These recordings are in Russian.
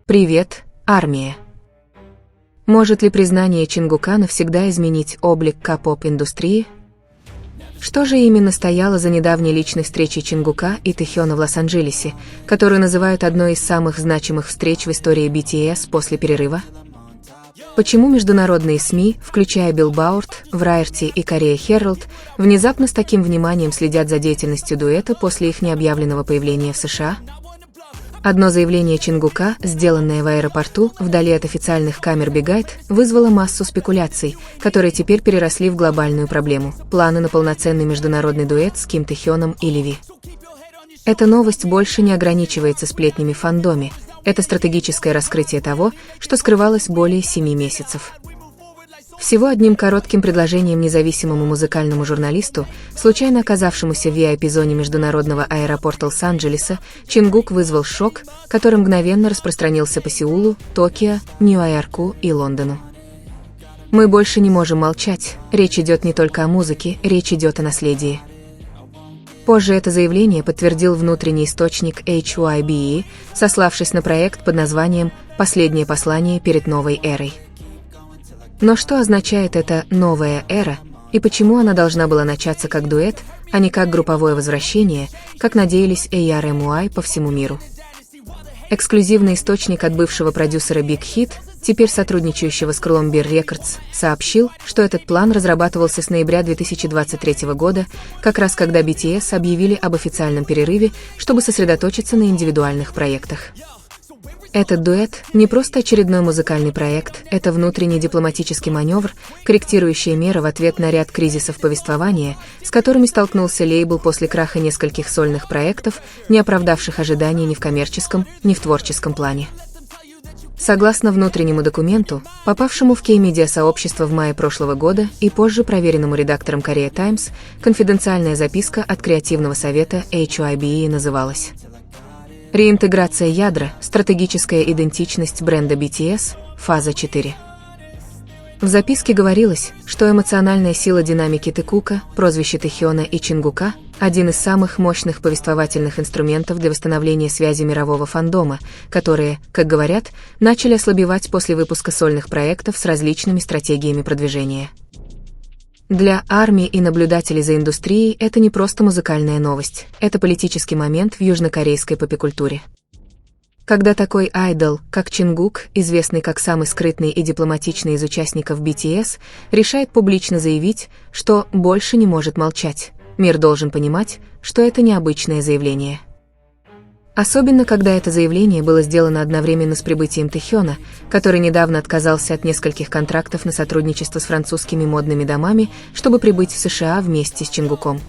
Привет, армия. Может ли признание Чингука навсегда изменить облик К-поп-индустрии? Что же именно стояло за недавней личной встречей Чингука и Тэхёна в Лос-Анджелесе, которую называют одной из самых значимых встреч в истории BTS после перерыва? Почему международные СМИ, включая Billboard, Variety и Korea Herald, внезапно с таким вниманием следят за деятельностью дуэта после их необъявленного появления в США? Одно заявление Чингука, сделанное в аэропорту, вдали от официальных камер Big Hit, вызвало массу спекуляций, которые теперь переросли в глобальную проблему – планы на полноценный международный дуэт с Ким Тэхёном и Ливи. Эта новость больше не ограничивается сплетнями в фандоме. Это стратегическое раскрытие того, что скрывалось более 7 месяцев. Всего одним коротким предложением независимому музыкальному журналисту, случайно оказавшемуся в VIP-зоне международного аэропорта Лос-Анджелеса, Чингук вызвал шок, который мгновенно распространился по Сеулу, Токио, Нью-Йорку и Лондону. Мы больше не можем молчать, речь идет не только о музыке, речь идет о наследии. Позже это заявление подтвердил внутренний источник HYBE, сославшись на проект под названием «Последнее послание перед новой эрой». Но что означает эта «новая эра» и почему она должна была начаться как дуэт, а не как групповое возвращение, как надеялись ARMY по всему миру? Эксклюзивный источник от бывшего продюсера Big Hit, теперь сотрудничающего с Columbia Records, сообщил, что этот план разрабатывался с ноября 2023 года, как раз когда BTS объявили об официальном перерыве, чтобы сосредоточиться на индивидуальных проектах. Этот дуэт – не просто очередной музыкальный проект, это внутренний дипломатический маневр, корректирующая мера в ответ на ряд кризисов повествования, с которыми столкнулся лейбл после краха нескольких сольных проектов, не оправдавших ожиданий ни в коммерческом, ни в творческом плане. Согласно внутреннему документу, попавшему в кей-медиа-сообщество в мае прошлого года и позже проверенному редактором Korea Times, конфиденциальная записка от креативного совета HYBE называлась «Реинтеграция ядра, стратегическая идентичность бренда BTS, фаза 4». В записке говорилось, что эмоциональная сила динамики Тэкука, прозвище Тэхёна и Чингука, один из самых мощных повествовательных инструментов для восстановления связи мирового фандома, которые, как говорят, начали ослабевать после выпуска сольных проектов с различными стратегиями продвижения. Для армии и наблюдателей за индустрией это не просто музыкальная новость, это политический момент в южнокорейской попикультуре. Когда такой айдол, как Чингук, известный как самый скрытный и дипломатичный из участников BTS, решает публично заявить, что больше не может молчать, мир должен понимать, что это необычное заявление. Особенно, когда это заявление было сделано одновременно с прибытием Тэхёна, который недавно отказался от нескольких контрактов на сотрудничество с французскими модными домами, чтобы прибыть в США вместе с Чингуком.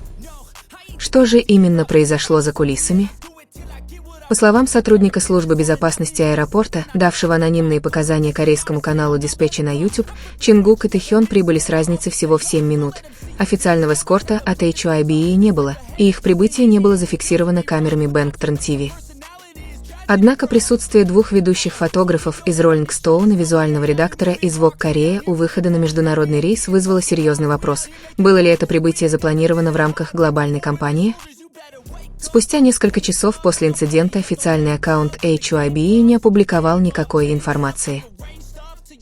Что же именно произошло за кулисами? По словам сотрудника службы безопасности аэропорта, давшего анонимные показания корейскому каналу Dispatch на YouTube, Чингук и Тэхён прибыли с разницей всего в 7 минут. Официального эскорта от HYBE не было, и их прибытие не было зафиксировано камерами Bangtan TV. Однако присутствие двух ведущих фотографов из Rolling Stone и визуального редактора из Vogue Korea у выхода на международный рейс вызвало серьезный вопрос: было ли это прибытие запланировано в рамках глобальной кампании? Спустя несколько часов после инцидента официальный аккаунт HYBE не опубликовал никакой информации.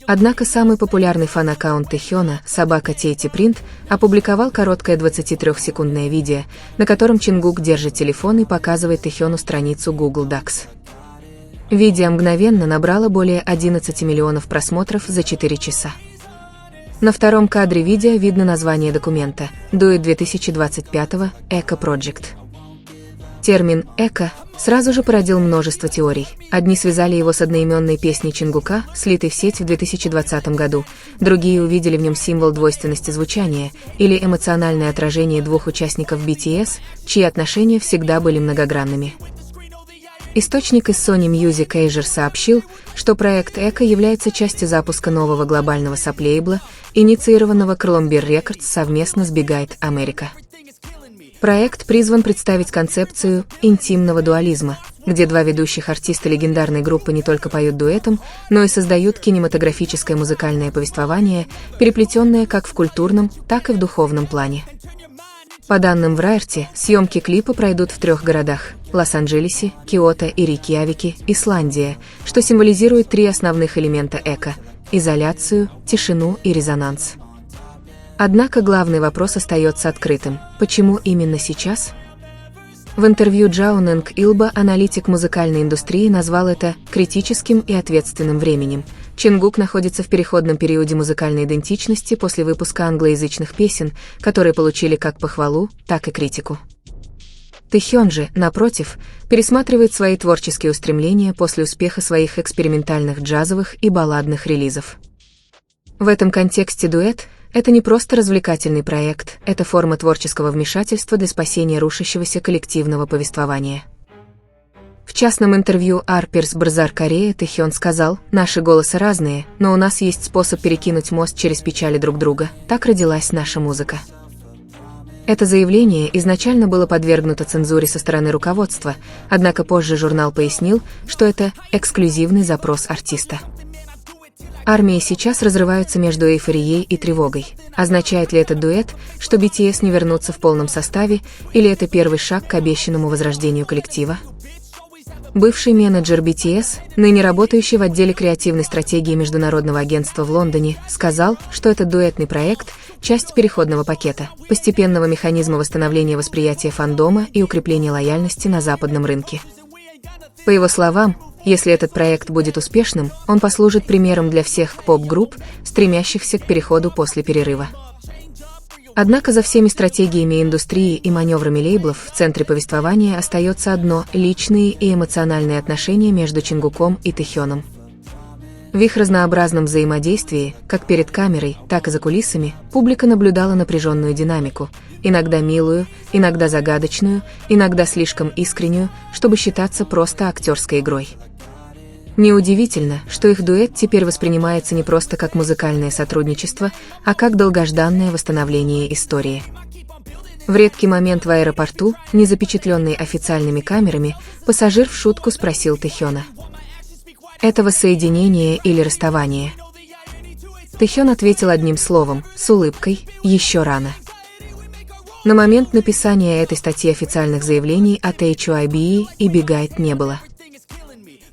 Однако самый популярный фан-аккаунт Тэхёна, собака Тейти Принт, опубликовал короткое 23-секундное видео, на котором Чингук держит телефон и показывает Тэхёну страницу Google Docs. Видео мгновенно набрало более 11 миллионов просмотров за 4 часа. На втором кадре видео видно название документа «Дуэт 2025 Echo Project». Термин «эко» сразу же породил множество теорий. Одни связали его с одноименной песней Чингука, слитой в сеть в 2020 году, другие увидели в нем символ двойственности звучания или эмоциональное отражение двух участников BTS, чьи отношения всегда были многогранными. Источник из Sony Music Asia сообщил, что проект «Эко» является частью запуска нового глобального саб-лейбла, инициированного Columbia Records совместно с Big Hit America. Проект призван представить концепцию интимного дуализма, где два ведущих артиста легендарной группы не только поют дуэтом, но и создают кинематографическое музыкальное повествование, переплетенное как в культурном, так и в духовном плане. По данным Variety, съемки клипа пройдут в 3 городах – Лос-Анджелесе, Киото и Рейкьявике, Исландия, что символизирует 3 основных элемента эко – изоляцию, тишину и резонанс. Однако главный вопрос остается открытым – почему именно сейчас? В интервью Джаунэнг Илба аналитик музыкальной индустрии назвал это критическим и ответственным временем. Чингук находится в переходном периоде музыкальной идентичности после выпуска англоязычных песен, которые получили как похвалу, так и критику. Тэхён же, напротив, пересматривает свои творческие устремления после успеха своих экспериментальных джазовых и балладных релизов. В этом контексте дуэт — это не просто развлекательный проект, это форма творческого вмешательства для спасения рушащегося коллективного повествования. В частном интервью Harper's Bazaar Корея Тэхён сказал: «Наши голосы разные, но у нас есть способ перекинуть мост через печали друг друга. Так родилась наша музыка». Это заявление изначально было подвергнуто цензуре со стороны руководства, однако позже журнал пояснил, что это эксклюзивный запрос артиста. Армии сейчас разрываются между эйфорией и тревогой. Означает ли этот дуэт, что BTS не вернутся в полном составе, или это первый шаг к обещанному возрождению коллектива? Бывший менеджер BTS, ныне работающий в отделе креативной стратегии Международного агентства в Лондоне, сказал, что этот дуэтный проект – часть переходного пакета, постепенного механизма восстановления восприятия фандома и укрепления лояльности на западном рынке. По его словам, если этот проект будет успешным, он послужит примером для всех поп-групп, стремящихся к переходу после перерыва. Однако за всеми стратегиями индустрии и маневрами лейблов в центре повествования остается одно – личные и эмоциональные отношения между Чингуком и Тэхёном. В их разнообразном взаимодействии, как перед камерой, так и за кулисами, публика наблюдала напряженную динамику, иногда милую, иногда загадочную, иногда слишком искреннюю, чтобы считаться просто актерской игрой. Неудивительно, что их дуэт теперь воспринимается не просто как музыкальное сотрудничество, а как долгожданное восстановление истории. В редкий момент в аэропорту, не запечатленный официальными камерами, пассажир в шутку спросил Тэхёна: «Это воссоединение или расставание?» Тэхён ответил одним словом, с улыбкой: «Еще рано». На момент написания этой статьи официальных заявлений от HYBE и Big Hit не было.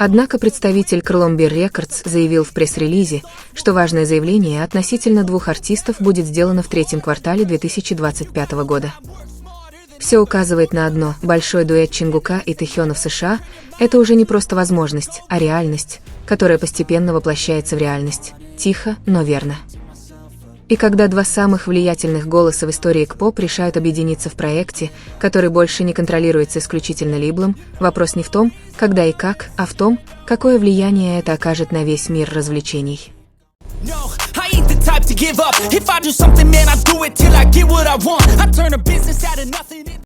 Однако представитель Columbia Records заявил в пресс-релизе, что важное заявление относительно 2 артистов будет сделано в 3-м квартале 2025 года. Все указывает на одно – большой дуэт Чингука и Тэхёна в США – это уже не просто возможность, а реальность, которая постепенно воплощается в реальность, тихо, но верно. И когда 2 самых влиятельных голоса в истории К-поп решают объединиться в проекте, который больше не контролируется исключительно лейблом, вопрос не в том, когда и как, а в том, какое влияние это окажет на весь мир развлечений.